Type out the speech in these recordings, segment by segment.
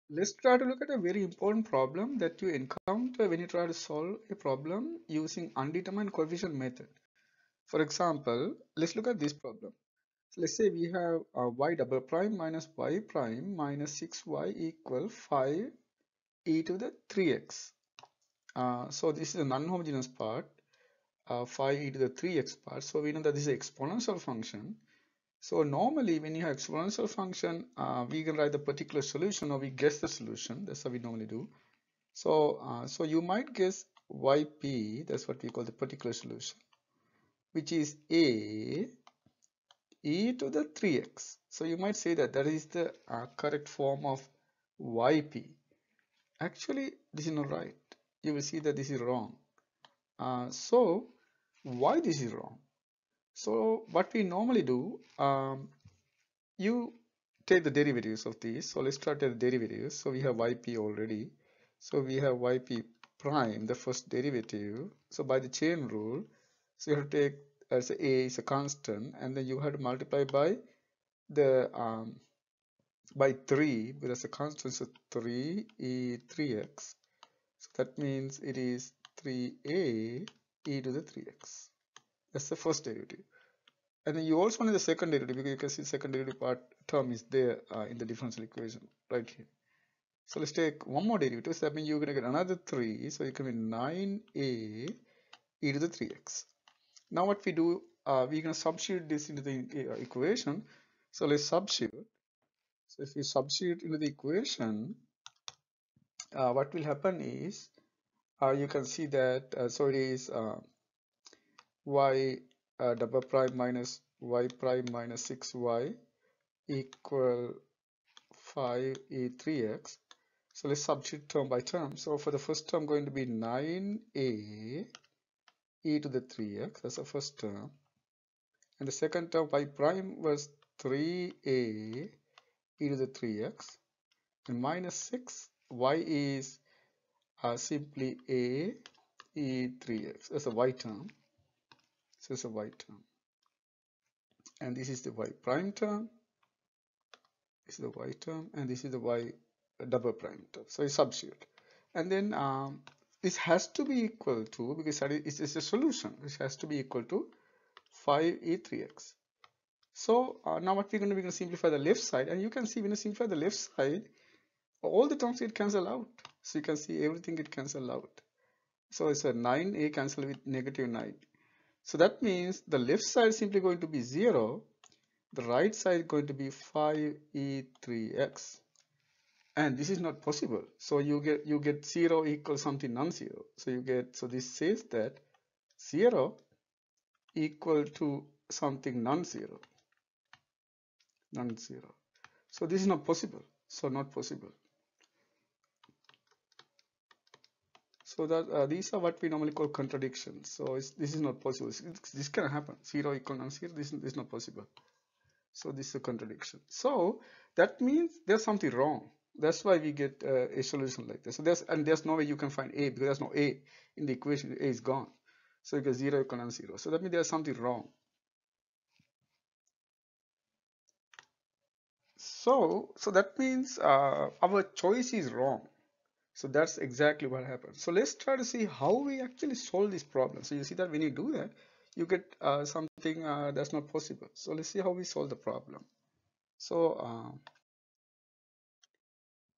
Let's try to look at a very important problem that you encounter when you try to solve a problem using undetermined coefficient method. For example, let's look at this problem. So let's say we have y double prime minus y prime minus 6y equal 5 e to the 3x. So this is a non-homogeneous part, 5 e to the 3x part. So we know that this is an exponential function. So normally when you have exponential function, we can write the particular solution or we guess the solution. That's how we normally do. So you might guess yp, that's what we call the particular solution, which is a e to the 3x. So you might say that that is the correct form of yp. Actually, this is not right. You will see that this is wrong. So why this is wrong? So what we normally do, you take the derivatives of these. So let's start at the derivatives. So we have yp already. So we have yp prime, the first derivative. So by the chain rule, so you have to take as a is a constant, and then you have to multiply by the by 3 because the constant is 3 e 3x. So that means it is 3a e to the 3x. That's the first derivative. And then you also need the second derivative because you can see the second derivative part term is there in the differential equation right here. So let's take one more derivative. So that means you're going to get another 3. So it can be 9a e to the 3x. Now what we do, we're going to substitute this into the equation. So let's substitute. So if you substitute into the equation, what will happen is you can see that so it is y double prime minus y prime minus 6y equal 5e3x. So let's substitute term by term. So for the first term going to be 9a e to the 3x, that's the first term. And the second term y prime was 3a e to the 3x, and minus 6, y is simply a e 3x, that's a y term. So it's a y term, and this is the y prime term, this is the y term, and this is the y double prime term. So it's substitute, and then this has to be equal to, because it's a solution, this has to be equal to 5e3x. So now what we're going to simplify the left side, and you can see when you simplify the left side, all the terms get cancelled out. So you can see everything get cancelled out. So it's a 9a cancel with negative 9. So that means the left side is simply going to be 0. The right side is going to be 5e3x. And this is not possible. So you get 0 equals something non-zero. So this says that 0 equal to something non-zero. Non-zero. So this is not possible. So not possible. So that these are what we normally call contradictions. So this is not possible. This can happen. 0 equal non-zero. This is not possible. So this is a contradiction. So that means there's something wrong. That's why we get a solution like this. So there's no way you can find a because there's no a in the equation. A is gone. So you get 0 equal non-zero. So that means there's something wrong. So that means our choice is wrong. So that's exactly what happens. So let's try to see how we actually solve this problem. So you see that when you do that, you get something that's not possible. So let's see how we solve the problem. So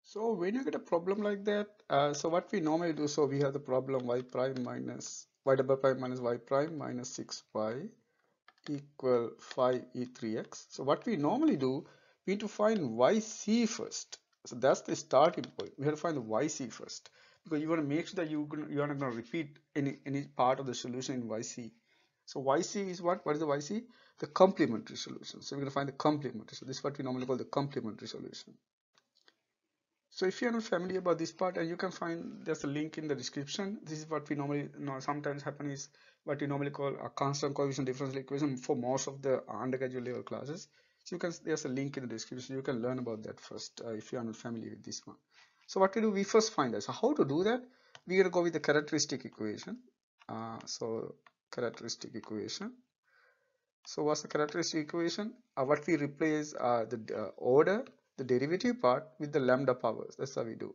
so when you get a problem like that, so what we normally do, so we have the problem y prime minus y double prime minus y prime minus 6y equal 5e3x. So what we normally do, we need to find yc first. So that's the starting point. We have to find the yc first because you want to make sure that you're not going to repeat any part of the solution in yc. So yc is what? What is the yc? The complementary solution. So we're going to find the complementary. So this is what we normally call the complementary solution. So if you're not familiar about this part, and you can find there's a link in the description. This is what we normally sometimes happen is what we normally call a constant coefficient differential equation for most of the undergraduate level classes. So there's a link in the description. You can learn about that first if you are not familiar with this one. So what we do, we first find that. So how to do that? We're going to go with the characteristic equation. So characteristic equation. So what's the characteristic equation? What we replace the order, the derivative part with the lambda powers. That's how we do.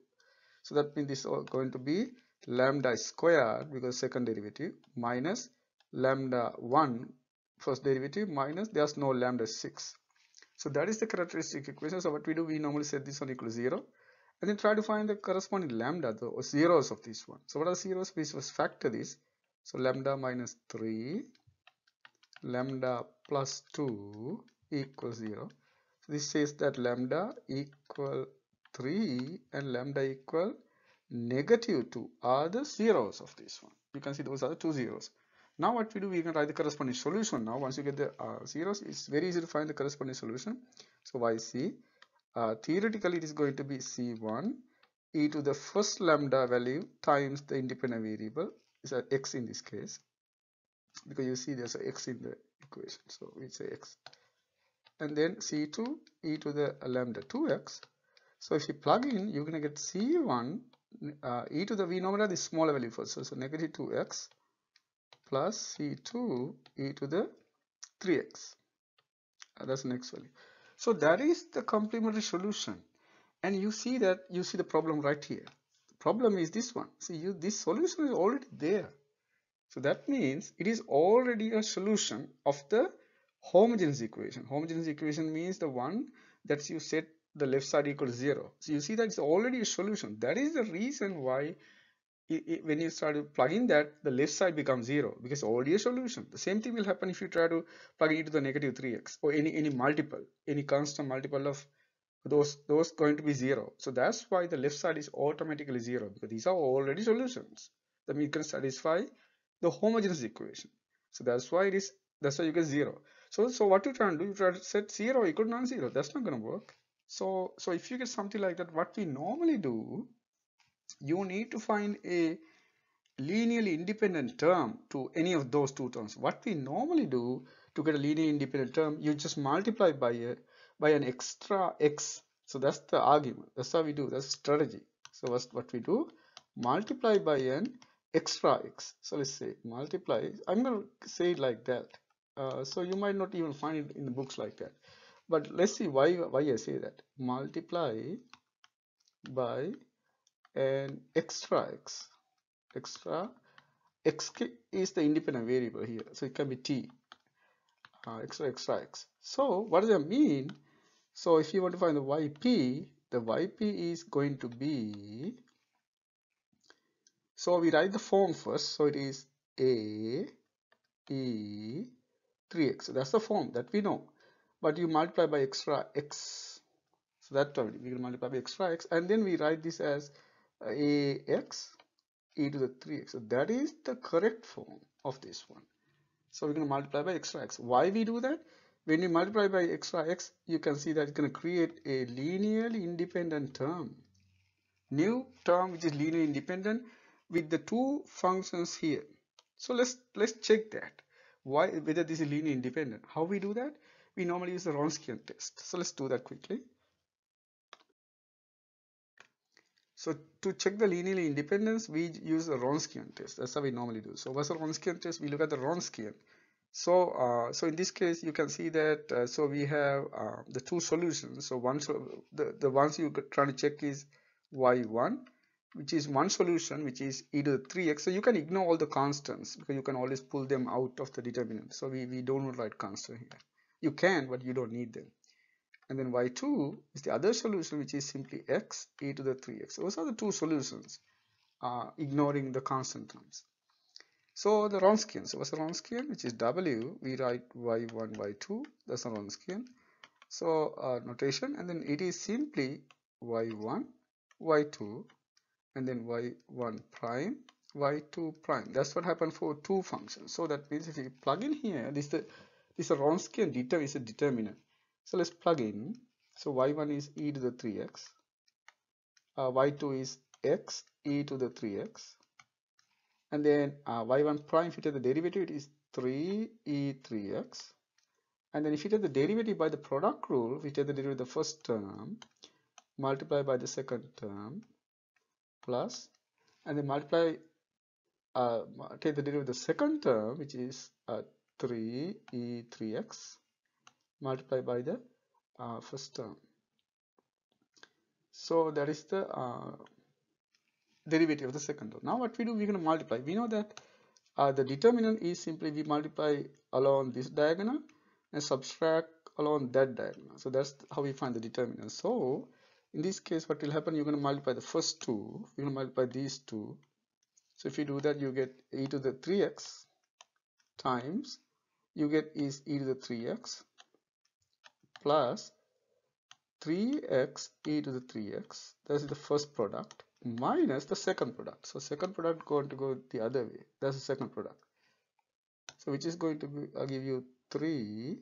So that means this is going to be lambda squared because second derivative minus lambda 1 first derivative minus there's no lambda 6. So that is the characteristic equation. So what we do, we normally set this one equal to 0 and then try to find the corresponding lambda, the zeros of this one. So what are zeros? We first factor this. So lambda minus 3, lambda plus 2 equals 0. So this says that lambda equal 3 and lambda equal negative 2 are the zeros of this one. You can see those are the two zeros. Now what we do, we can write the corresponding solution. Now once you get the zeros, it's very easy to find the corresponding solution. So yc, theoretically it is going to be c1 e to the first lambda value times the independent variable, is x in this case, because you see there's a x in the equation, so we say x, and then c2 e to the lambda 2x. So if you plug in, you're going to get c1 e to the, we normally have the smaller value first, so negative 2x plus c2 e to the 3x. That's the next value. So that is the complementary solution, and you see the problem right here. The problem is this one. See, this solution is already there. So that means it is already a solution of the homogeneous equation. Homogeneous equation means the one that you set the left side equal to 0. So you see that it's already a solution. That is the reason why when you start to plug in that, the left side becomes 0 because already a solution. The same thing will happen if you try to plug it into the negative 3x or any multiple, any constant multiple of those going to be 0. So that's why the left side is automatically 0, because these are already solutions. That means you can satisfy the homogeneous equation. So that's why you get 0. So what you try to do, you try to set 0 equal to non-zero. That's not going to work. So if you get something like that, what we normally do, you need to find a linearly independent term to any of those two terms. What we normally do to get a linearly independent term, you just multiply by an extra x. So that's the argument. That's how we do. That's strategy. So what we do, multiply by an extra x. So let's say multiply. I'm going to say it like that. So you might not even find it in the books like that. But let's see why I say that. Multiply by an extra x. Extra x is the independent variable here, so it can be t, extra x. So what does that mean? So if you want to find the yp is going to be, so we write the form first, so it is a e 3x. So that's the form that we know, but you multiply by extra x, so that term we can multiply by extra x, and then we write this as ax e to the 3x. So that is the correct form of this one. So we're going to multiply by extra x. Why we do that? When you multiply by extra x, you can see that it's going to create a linearly independent term. New term which is linearly independent with the two functions here. So let's check that. Whether this is linearly independent. How we do that? We normally use the Wronskian test. So let's do that quickly. So to check the linearly independence, we use the Wronskian test. That's how we normally do. So what's the Wronskian test? We look at the Wronskian. So in this case, you can see that so we have the two solutions. So the ones you're trying to check is y1, which is one solution, which is e to the 3x. So you can ignore all the constants because you can always pull them out of the determinant. So we don't write constant here. You can, but you don't need them. And then y2 is the other solution, which is simply x e to the 3x. Those are the two solutions, ignoring the constant terms. So the Wronskian, so what's the Wronskian? Which is w, we write y1, y2, that's the Wronskian. So notation, and then it is simply y1, y2, and then y1 prime, y2 prime. That's what happened for two functions. So that means if you plug in here, this is a Wronskian is a determinant. So let's plug in. So y1 is e to the 3x, y2 is x e to the 3x, and then y1 prime, if you take the derivative, it is 3e3x, and then if you take the derivative by the product rule, we take the derivative of the first term, multiply by the second term, plus, and then take the derivative of the second term, which is 3e3x, multiply by the first term. So that is the derivative of the second term. Now what we do, we're going to multiply. We know that the determinant is simply we multiply along this diagonal and subtract along that diagonal. So that's how we find the determinant. So in this case, what will happen, you're going to multiply the first two, you're going to multiply these two. So if you do that, you get e to the 3x times, you get is e to the 3x plus 3x e to the 3x, that is the first product, minus the second product. So second product going to go the other way, that's the second product. So which is going to be, give you 3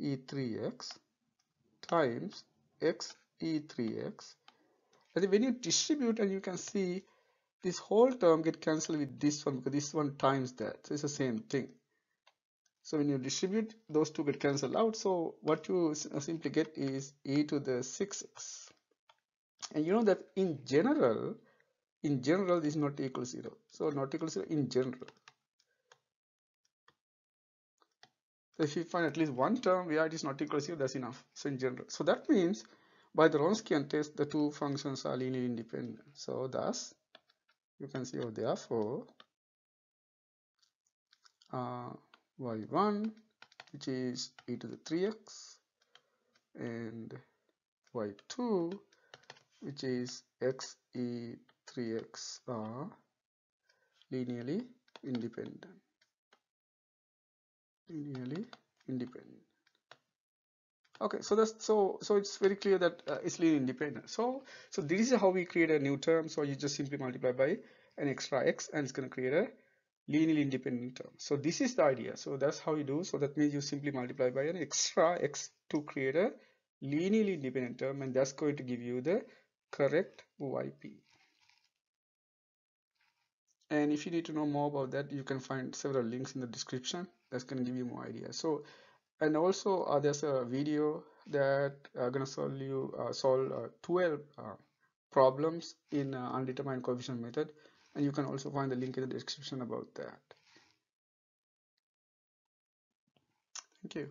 e3x times x e3x. And when you distribute, and you can see this whole term get cancelled with this one, because this one times that, so it's the same thing. So when you distribute, those two get cancelled out. So what you simply get is e to the 6x. And you know that in general this is not equal to 0. So not equal to 0 in general. So if you find at least one term where it is not equal to 0, that's enough. So in general. So that means by the Wronskian test, the two functions are linearly independent. So thus you can see, oh, therefore y1, which is e to the 3x, and y2, which is x e 3x, are linearly independent. Linearly independent. Okay, so that's so it's very clear that it's linearly independent. So this is how we create a new term. So you just simply multiply by an extra x, and it's going to create a linearly independent term. So this is the idea. So that's how you do. So that means you simply multiply by an extra x to create a linearly independent term, and that's going to give you the correct YP. And if you need to know more about that, you can find several links in the description. That's going to give you more ideas. So, and also there's a video that going to solve 12 problems in undetermined coefficient method, and you can also find the link in the description about that. Thank you.